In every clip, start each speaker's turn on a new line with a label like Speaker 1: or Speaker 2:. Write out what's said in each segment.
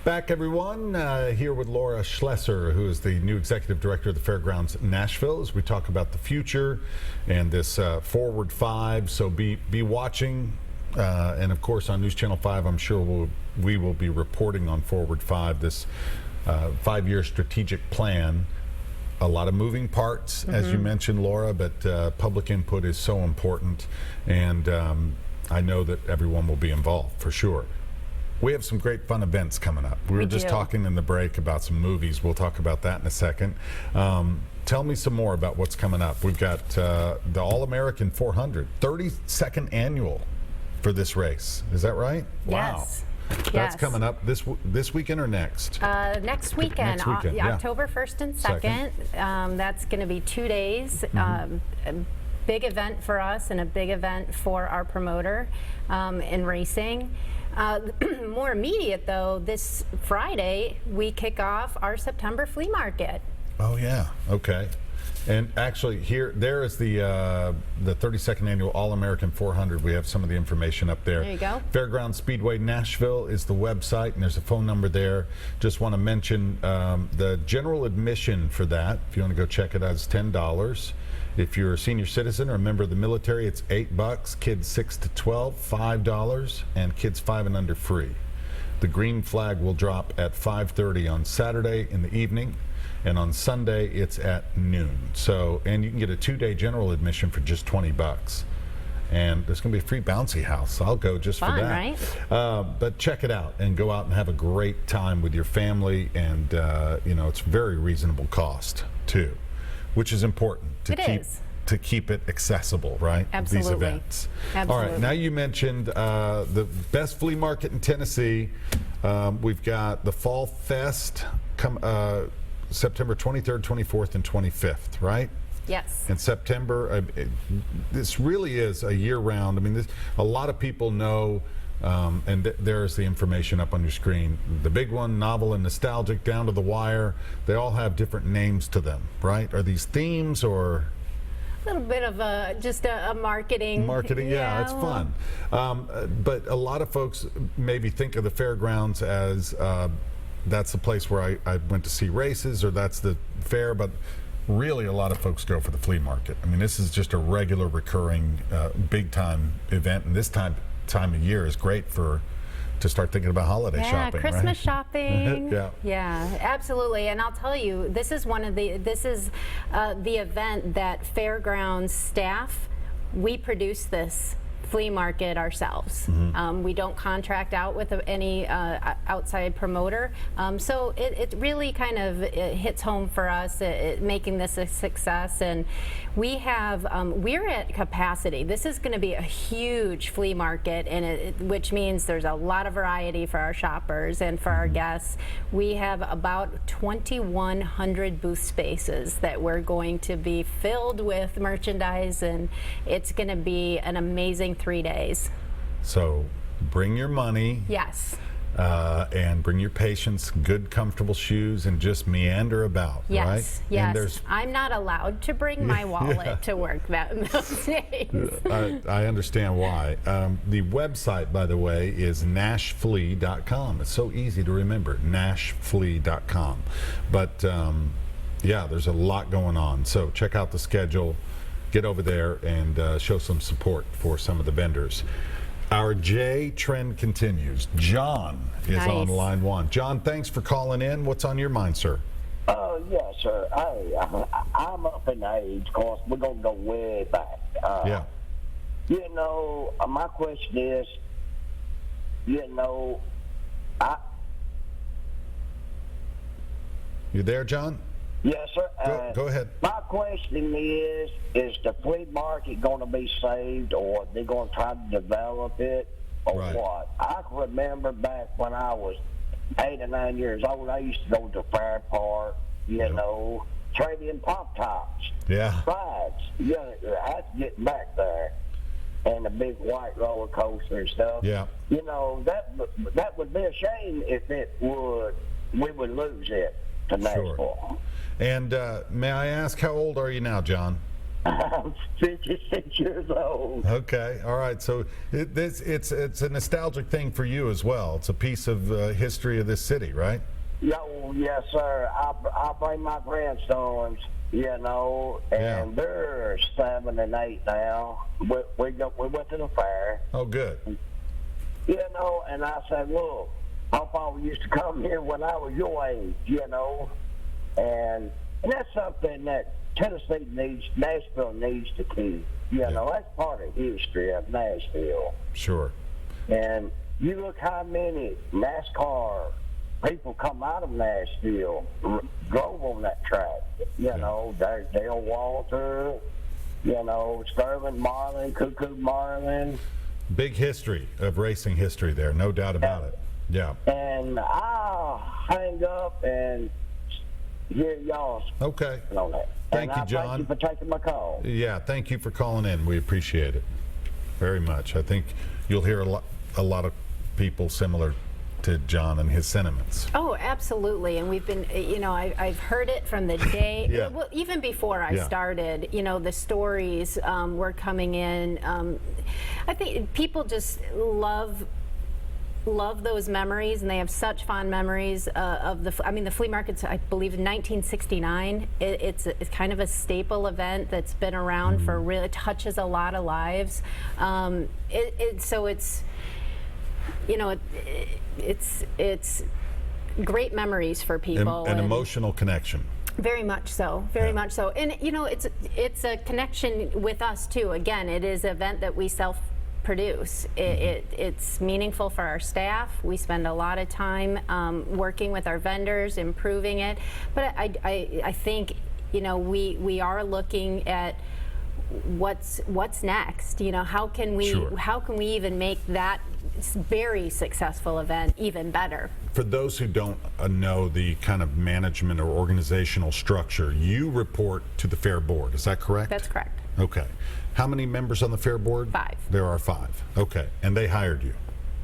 Speaker 1: Back, everyone, here with Laura Schlesser, who is the new executive director of the Fairgrounds Nashville, as we talk about the future and this Forward 5. So be watching, and of course on News Channel 5, I'm sure we will be reporting on Forward 5, this 5-year strategic plan. A lot of moving parts, as you mentioned, Laura, but public input is so important, and I know that everyone will be involved for sure. We have some great fun events coming up. We were just talking in the break about some movies. We'll talk about that in a second. Tell me some more about what's coming up. We've got the All-American 400, 32nd annual for this race. Is that right?
Speaker 2: Yes.
Speaker 1: Wow. That's coming up this weekend or next?
Speaker 2: Next weekend, October 1st and 2nd. That's going to be 2 days. A big event for us and a big event for our promoter in racing. More immediate, though, this Friday we kick off our September flea market.
Speaker 1: Oh yeah, okay. And actually, there is the 32nd annual All-American 400. We have some of the information up there.
Speaker 2: There you go.
Speaker 1: Fairgrounds Speedway Nashville is the website, and there's a phone number there. Just want to mention the general admission for that. If you want to go check it out, it's $10. If you're a senior citizen or a member of the military, it's $8. Kids 6 to 12, $5, and kids 5 and under free. The green flag will drop at 5:30 on Saturday in the evening, and on Sunday it's at noon. So, and you can get a 2-day general admission for just $20. And there's going to be a free bouncy house. I'll go just for that.
Speaker 2: Right?
Speaker 1: But check it out and go out and have a great time with your family. And you know, it's very reasonable cost too, which is important to keep it accessible, right?
Speaker 2: Absolutely.
Speaker 1: These events.
Speaker 2: Absolutely.
Speaker 1: All right. Now you mentioned the best flea market in Tennessee. We've got the Fall Fest September 23rd, 24th, and 25th, right?
Speaker 2: Yes.
Speaker 1: In September, this really is a year-round. I mean, a lot of people know, and there's the information up on your screen. The big one, novel and nostalgic, down to the wire. They all have different names to them, right? Are these themes or?
Speaker 2: A little bit of just a marketing.
Speaker 1: Marketing, yeah, it's fun. But a lot of folks maybe think of the fairgrounds as that's the place where I went to see races, or that's the fair, but really a lot of folks go for the flea market. I mean, this is just a regular, recurring, big-time event, and this time of year is great to start thinking about holiday shopping.
Speaker 2: Christmas shopping.
Speaker 1: Yeah,
Speaker 2: absolutely. And I'll tell you, this is the event that Fairgrounds staff, we produce this flea market ourselves. We don't contract out with any outside promoter, so it really kind of hits home for us, making this a success. And we have we're at capacity. This is going to be a huge flea market, and which means there's a lot of variety for our shoppers and for our guests. We have about 2,100 booth spaces that we're going to be filled with merchandise, and it's going to be an amazing 3 days.
Speaker 1: So bring your money.
Speaker 2: Yes.
Speaker 1: And bring your patience, good, comfortable shoes, and just meander about, right?
Speaker 2: Yes. I'm not allowed to bring my wallet to work those days.
Speaker 1: I understand why. The website, by the way, is nashflea.com. It's so easy to remember, nashflea.com. But yeah, there's a lot going on. So check out the schedule. Get over there and show some support for some of the vendors. Our J trend continues. John is on line 1. John, thanks for calling in. What's on your mind, sir?
Speaker 3: Yes, sir. I'm up in age, of course. We're going to go way back.
Speaker 1: Yeah.
Speaker 3: You know, my question is, you
Speaker 1: there, John?
Speaker 3: Yes, sir.
Speaker 1: Go ahead.
Speaker 3: My question is the flea market going to be saved, or are they going to try to develop it, or what? I can remember back when I was 8 or 9 years old, I used to go to the fair park, you know, trading Pop-Tops.
Speaker 1: Yeah.
Speaker 3: Rides. That's getting back there. And the big white roller coaster and stuff.
Speaker 1: Yeah.
Speaker 3: You know, that would be a shame if we would lose it to Nashville.
Speaker 1: And may I ask, how old are you now, John?
Speaker 3: I'm 56 years old.
Speaker 1: Okay, all right. So it's a nostalgic thing for you as well. It's a piece of history of this city, right?
Speaker 3: Yo, yes, sir. I bring my grandsons, and they're 7 and 8 now. We went to the fair.
Speaker 1: Oh, good.
Speaker 3: And I said, look, how far we used to come here when I was your age, and that's something that Tennessee needs, Nashville needs to keep. That's part of history of Nashville.
Speaker 1: Sure.
Speaker 3: And you look how many NASCAR people come out of Nashville, drove on that track. There's Dale Walter, Sterling Marlin, Cuckoo Marlin.
Speaker 1: Big history of racing history there, no doubt about it. Yeah.
Speaker 3: And I'll hang up and hear y'all.
Speaker 1: Okay.
Speaker 3: On that.
Speaker 1: Thank you, John.
Speaker 3: Thank you for taking my call.
Speaker 1: Yeah, thank you for calling in. We appreciate it very much. I think you'll hear a lot of people similar to John and his sentiments.
Speaker 2: Oh, absolutely. And we've been, I've heard it from the day, well, even before I started, the stories were coming in. I think people just love those memories, and they have such fond memories of the flea market's, I believe, in 1969. It's kind of a staple event that's been around for really, it touches a lot of lives. So it's, it's great memories for people.
Speaker 1: An emotional connection.
Speaker 2: Very much so, very much so. And it's a connection with us too. Again, it is an event that we self-produce. It's meaningful for our staff. We spend a lot of time working with our vendors, improving it. But I think we are looking at what's next. How can we even make that very successful event even better?
Speaker 1: For those who don't know the kind of management or organizational structure, you report to the fair board. Is that correct?
Speaker 2: That's correct.
Speaker 1: Okay. How many members on the fair board?
Speaker 2: 5.
Speaker 1: There are 5. Okay. And they hired you?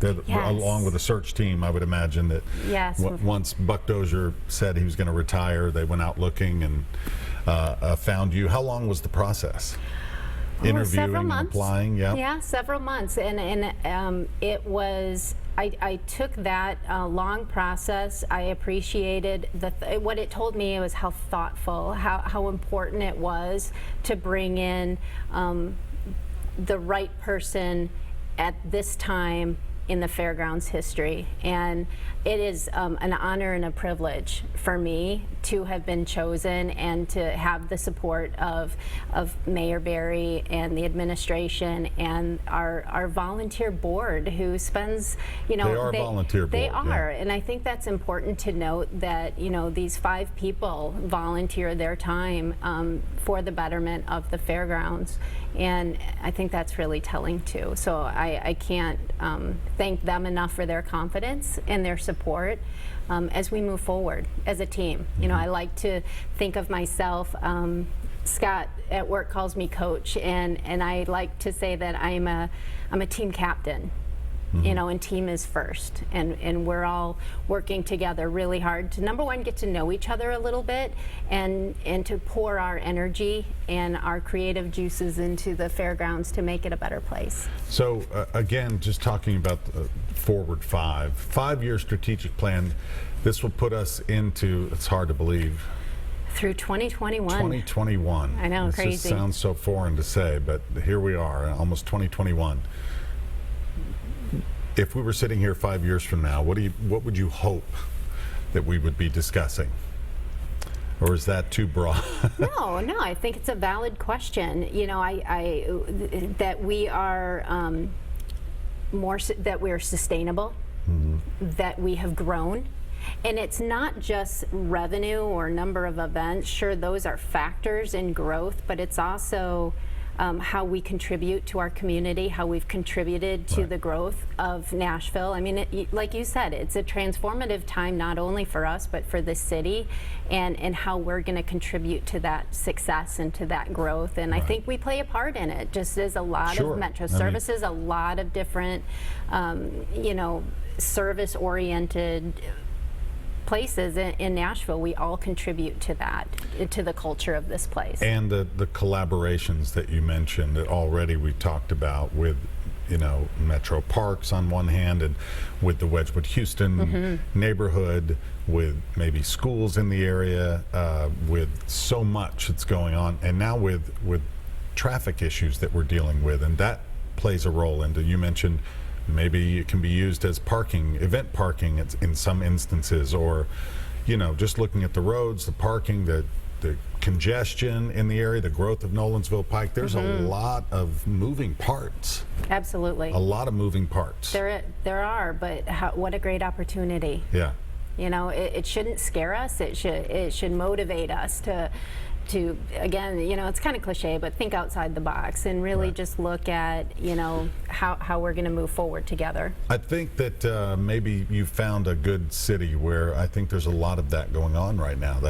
Speaker 2: Yes.
Speaker 1: Along with a search team, I would imagine that once Buck Dozier said he was going to retire, they went out looking and found you. How long was the process? Interviewing and applying?
Speaker 2: Yeah, several months. And it was, I took that long process. I appreciated what it told me was how thoughtful, how important it was to bring in the right person at this time in the fairgrounds history. And it is an honor and a privilege for me to have been chosen and to have the support of Mayor Barry and the administration and our volunteer board, who spends,
Speaker 1: they are a volunteer board.
Speaker 2: They are, and I think that's important to note that these 5 people volunteer their time for the betterment of the fairgrounds, and I think that's really telling too. So I can't thank them enough for their confidence and their support as we move forward as a team. I like to think of myself, Scott at work calls me coach, and I like to say that I'm a team captain. And team is first, and we're all working together really hard to, number one, get to know each other a little bit, and to pour our energy and our creative juices into the fairgrounds to make it a better place.
Speaker 1: So again, just talking about the Forward 5-year strategic plan, this will put us into, it's hard to believe,
Speaker 2: through 2021.
Speaker 1: 2021.
Speaker 2: I know, crazy.
Speaker 1: This just sounds so foreign to say, but here we are, almost 2021. If we were sitting here 5 years from now, what would you hope that we would be discussing? Or is that too broad?
Speaker 2: No, I think it's a valid question. That we are that we're sustainable, that we have grown. And it's not just revenue or number of events. Sure, those are factors in growth, but it's also how we contribute to our community, how we've contributed to the growth of Nashville. I mean, like you said, it's a transformative time not only for us, but for the city, and how we're going to contribute to that success and to that growth. And I think we play a part in it, just as a lot of Metro services, a lot of different, service-oriented places in Nashville, we all contribute to that, to the culture of this place.
Speaker 1: And the collaborations that you mentioned that already we talked about with, you know, Metro Parks on one hand, and with the Wedgwood Houston neighborhood, with maybe schools in the area, with so much that's going on, and now with traffic issues that we're dealing with, and that plays a role into, you mentioned maybe it can be used as parking, event parking in some instances, or, you know, just looking at the roads, the parking, the congestion in the area, the growth of Nolensville Pike. There's a lot of moving parts.
Speaker 2: Absolutely.
Speaker 1: A lot of moving parts.
Speaker 2: There are, but what a great opportunity.
Speaker 1: Yeah.
Speaker 2: You know, it shouldn't scare us. It should motivate us to again, you know, it's kind of cliche, but think outside the box and really just look at, you know, how we're going to move forward together.
Speaker 1: I think that maybe you found a good city where I think there's a lot of that going on right now.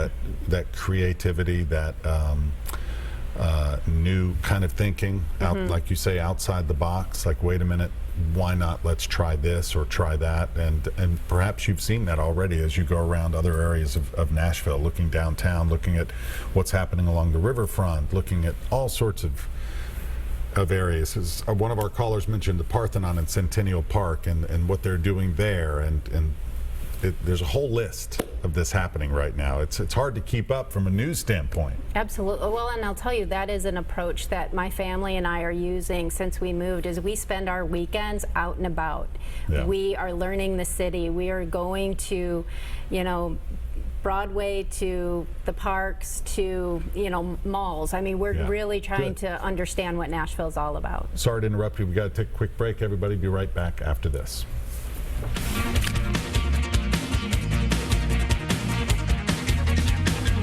Speaker 1: That creativity, that new kind of thinking, out, like you say, outside the box. Like, wait a minute, why not? Let's try this or try that. And perhaps you've seen that already as you go around other areas of Nashville, looking downtown, looking at what's happening along the riverfront, looking at all sorts of areas. As one of our callers mentioned, the Parthenon in Centennial Park and what they're doing there, and there's a whole list of this happening right now. It's hard to keep up from a news standpoint.
Speaker 2: Absolutely. Well, and I'll tell you, that is an approach that my family and I are using since we moved, is we spend our weekends out and about.
Speaker 1: Yeah.
Speaker 2: We are learning the city. We are going to, you know, Broadway, to the parks, to, you know, malls. I mean, we're really trying to understand what Nashville's all about.
Speaker 1: Sorry to interrupt you. We've got to take a quick break. Everybody, be right back after this.